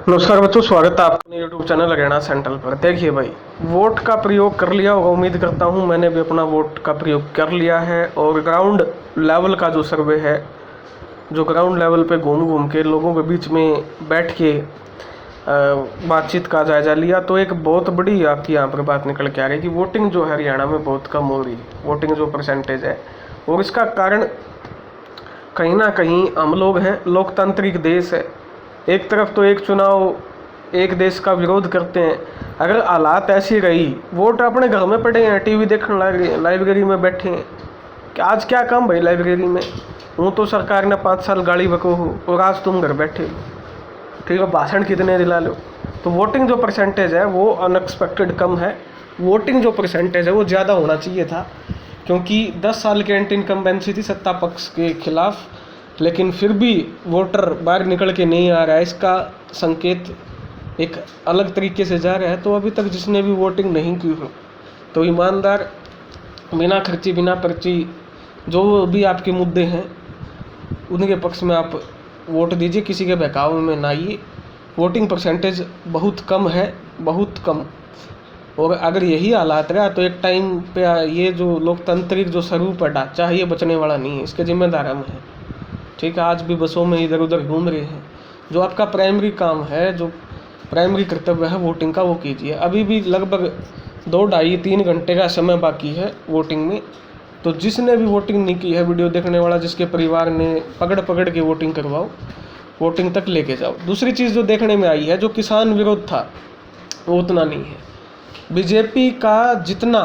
नमस्कार बच्चों, स्वागत है आपका अपने यूट्यूब चैनल हरियाणा सेंट्रल पर। देखिए भाई, वोट का प्रयोग कर लिया होगा, उम्मीद करता हूँ मैंने भी अपना वोट का प्रयोग कर लिया है। और ग्राउंड लेवल का जो सर्वे है, जो ग्राउंड लेवल पे घूम घूम के लोगों के बीच में बैठ के बातचीत का जायजा लिया, तो एक बहुत बड़ी आपकी यहाँ पर बात निकल के आ रही है कि वोटिंग जो है हरियाणा में बहुत कम हो रही है, वोटिंग जो परसेंटेज है। और इसका कारण कहीं ना कहीं हम लोग हैं, लोकतांत्रिक देश है। एक तरफ तो एक चुनाव एक देश का विरोध करते हैं। अगर हालात ऐसी रही, वोट अपने घर में पड़े हैं, टीवी देखने लग रहे हैं, लाइब्रेरी में बैठे हैं कि आज क्या काम भाई लाइब्रेरी में, हूँ तो सरकार ने 5 साल गाड़ी बको हो और आज तुम घर बैठे हो, ठीक है, भाषण कितने दिला लो। तो वोटिंग जो परसेंटेज है वो अनएक्सपेक्टेड कम है। वोटिंग जो परसेंटेज है वो ज़्यादा होना चाहिए था, क्योंकि 10 साल की एंटी इनकम्बेंसी थी सत्ता पक्ष के खिलाफ, लेकिन फिर भी वोटर बाहर निकल के नहीं आ रहा है। इसका संकेत एक अलग तरीके से जा रहा है। तो अभी तक जिसने भी वोटिंग नहीं की हो, तो ईमानदार, बिना खर्ची बिना पर्ची, जो भी आपके मुद्दे हैं उनके पक्ष में आप वोट दीजिए, किसी के बहकावे में ना आइए। वोटिंग परसेंटेज बहुत कम है, बहुत कम। और अगर यही हालात रहा तो एक टाइम पे ये जो लोकतांत्रिक जो स्वरूप है, ढांचा है, ये बचने वाला नहीं है। इसके जिम्मेदार हम हैं, ठीक है। आज भी बसों में इधर उधर घूम रहे हैं। जो आपका प्राइमरी काम है, जो प्राइमरी कर्तव्य है वोटिंग का, वो कीजिए। अभी भी लगभग 2 ढाई 3 घंटे का समय बाकी है वोटिंग में। तो जिसने भी वोटिंग नहीं की है, वीडियो देखने वाला, जिसके परिवार ने, पकड़ पकड़ के वोटिंग करवाओ, वोटिंग तक लेके जाओ। दूसरी चीज़ जो देखने में आई है, जो किसान विरोध था वो उतना नहीं है। बीजेपी का जितना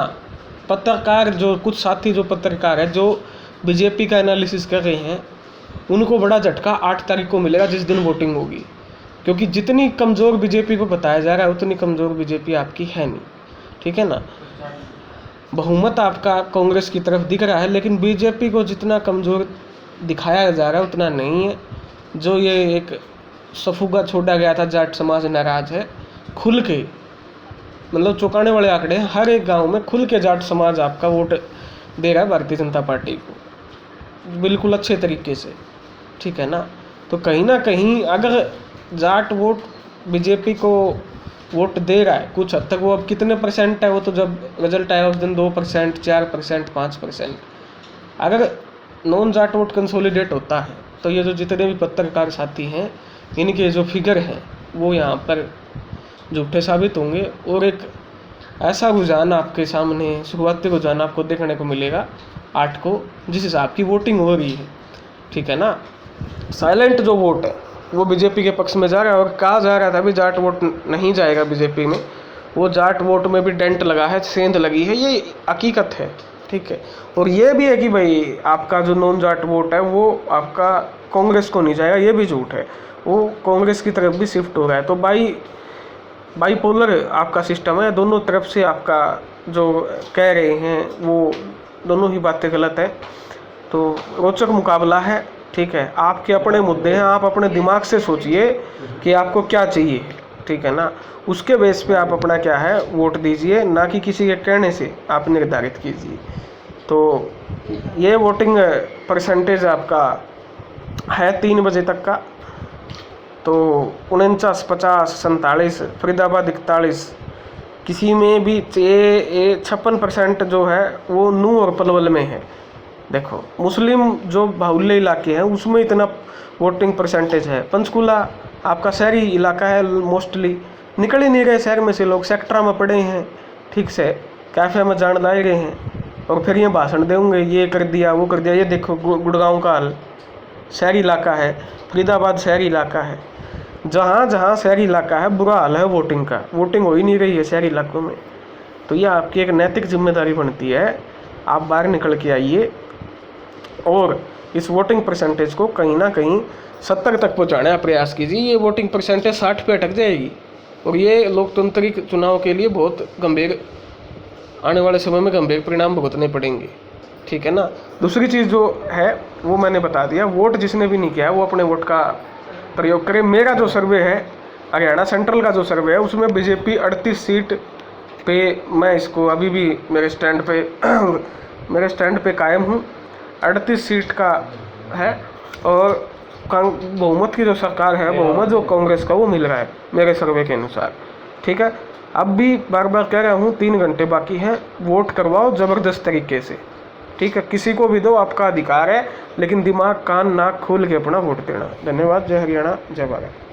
पत्रकार, जो कुछ साथी जो पत्रकार है, जो बीजेपी का एनालिसिस कर रहे हैं, उनको बड़ा झटका 8 तारीख को मिलेगा, जिस दिन वोटिंग होगी। क्योंकि जितनी कमज़ोर बीजेपी को बताया जा रहा है, उतनी कमज़ोर बीजेपी आपकी है नहीं, ठीक है ना। बहुमत आपका कांग्रेस की तरफ दिख रहा है, लेकिन बीजेपी को जितना कमज़ोर दिखाया जा रहा है उतना नहीं है। जो ये एक सफुगा छोड़ा गया था, जाट समाज नाराज है, खुल के, मतलब चौंकाने वाले आंकड़े हैं। हर एक गांव में खुल के जाट समाज आपका वोट दे रहा है भारतीय जनता पार्टी को, बिल्कुल अच्छे तरीके से, ठीक है ना। तो कहीं ना कहीं अगर जाट वोट बीजेपी को वोट दे रहा है कुछ हद तक, वो अब कितने परसेंट है वो तो जब रिजल्ट आया उस दिन 2%, 4%, 5%। अगर नॉन जाट वोट कंसोलिडेट होता है तो ये जो जितने भी पत्रकार साथी हैं, इनके जो फिगर हैं वो यहाँ पर झूठे साबित होंगे। और एक ऐसा रुझान आपके सामने, शुरुआती रुझान आपको देखने को मिलेगा 8 को, जिस हिसाब की वोटिंग हो रही है, ठीक है ना। साइलेंट जो वोट है वो बीजेपी के पक्ष में जा रहा है। और कहा जा रहा था अभी जाट वोट नहीं जाएगा बीजेपी में, वो जाट वोट में भी डेंट लगा है, सेंध लगी है, ये हकीकत है, ठीक है। और ये भी है कि भाई आपका जो नॉन जाट वोट है वो आपका कांग्रेस को नहीं जाएगा, ये भी झूठ है, वो कांग्रेस की तरफ भी शिफ्ट हो रहा है। तो बाईपोलर आपका सिस्टम है, दोनों तरफ से आपका जो कह रहे हैं वो दोनों ही बातें गलत है। तो रोचक मुकाबला है, ठीक है। आपके अपने मुद्दे हैं, आप अपने दिमाग से सोचिए कि आपको क्या चाहिए, ठीक है ना। उसके बेस पे आप अपना क्या है वोट दीजिए, ना कि किसी के कहने से आप निर्धारित कीजिए। तो ये वोटिंग परसेंटेज आपका है 3 बजे तक का। तो 49, 50, 47, फरीदाबाद 41, किसी में भी 56% जो है वो नूह और पलवल में है। देखो, मुस्लिम जो बाहुल्य इलाके हैं उसमें इतना वोटिंग परसेंटेज है। पंचकुला आपका शहरी इलाका है, मोस्टली निकल ही नहीं रहे शहर में से लोग, सेक्टर में पड़े हैं, ठीक से कैफ़े में जान लाए गए हैं, और फिर ये भाषण देंगे, ये कर दिया वो कर दिया। ये देखो गुड़गांव का हाल, शहरी इलाका है, फरीदाबाद शहरी इलाका है, जहाँ जहाँ शहरी इलाका है बुरा हाल है वोटिंग का, वोटिंग हो ही नहीं रही है शहरी इलाकों में। तो ये आपकी एक नैतिक जिम्मेदारी बनती है, आप बाहर निकल के आइए और इस वोटिंग परसेंटेज को कहीं ना कहीं 70 तक पहुंचाने का प्रयास कीजिए। ये वोटिंग परसेंटेज 60 पे अटक जाएगी और ये लोकतांत्रिक चुनाव के लिए बहुत गंभीर, आने वाले समय में गंभीर परिणाम भुगतने पड़ेंगे, ठीक है ना। दूसरी चीज़ जो है वो मैंने बता दिया, वोट जिसने भी नहीं किया है वो अपने वोट का प्रयोग करे। मेरा जो सर्वे है, हरियाणा सेंट्रल का जो सर्वे है, उसमें बीजेपी 38 सीट पे, मैं इसको अभी भी मेरे स्टैंड पे कायम हूँ, 38 सीट का है। और बहुमत की जो सरकार है, बहुमत जो कांग्रेस का वो मिल रहा है मेरे सर्वे के अनुसार। ठीक है, अब भी बार बार कह रहा हूँ 3 घंटे बाकी हैं, वोट करवाओ ज़बरदस्त तरीके से। ठीक है, किसी को भी दो, आपका अधिकार है, लेकिन दिमाग कान नाक खोल के अपना वोट देना। धन्यवाद। जय हरियाणा, जय भारत।